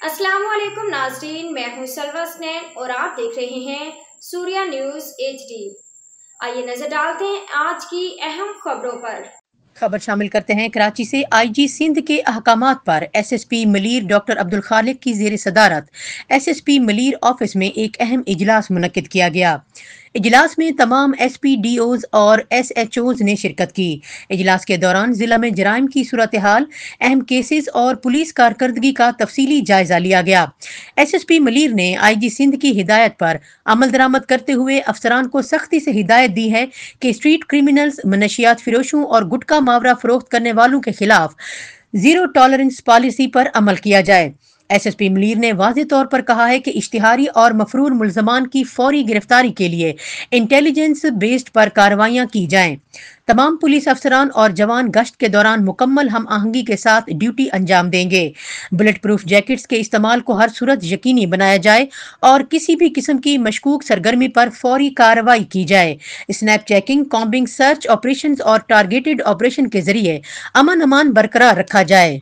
अस्सलाम वालेकुम नाज़रीन, मैं हूं सलवा स्नैन और आप देख रहे हैं सूर्या न्यूज़ HD। आइए नजर डालते हैं आज की अहम खबरों पर। खबर शामिल करते हैं। कराची से IG सिंध के अहकामात पर SSP मलीर डॉक्टर अब्दुल खालिक की ज़ेर सदारत SSP मलीर ऑफिस में एक अहम इजलास मुनक्किद किया गया। इजलास में तमाम SPDOs और SHOs ने शिरकत की। इजलास के दौरान जिला में जराइम की सूरत हाल, अहम केसेस और पुलिस कारकर्दगी का तफसीली जायजा लिया गया। SSP मलीर ने IG सिंध की हिदायत पर अमल दरामद करते हुए अफसरान को सख्ती से हिदायत दी है कि स्ट्रीट क्रिमिनल्स, मनशियात फिरोशों और गुटखा मावरा फरोख्त करने वालों के खिलाफ जीरो टॉलरेंस पॉलिसी पर अमल किया जाए। SSP मलीर ने वाज़ेह तौर पर कहा है कि इश्तिहारी और मफरूर मुल्ज़मान की फौरी गिरफ्तारी के लिए इंटेलिजेंस बेस्ड पर कार्रवाइयाँ की जाएं। तमाम पुलिस अफसरान और जवान गश्त के दौरान मुकम्मल हम आहंगी के साथ ड्यूटी अंजाम देंगे। बुलेट प्रूफ जैकेट्स के इस्तेमाल को हर सूरत यकीनी बनाया जाए और किसी भी किस्म की मशकूक सरगर्मी पर फौरी कार्रवाई की जाए। Snap checking, combing, search operation और टारगेटेड ऑपरेशन के जरिए अमन अमान बरकरार रखा जाए।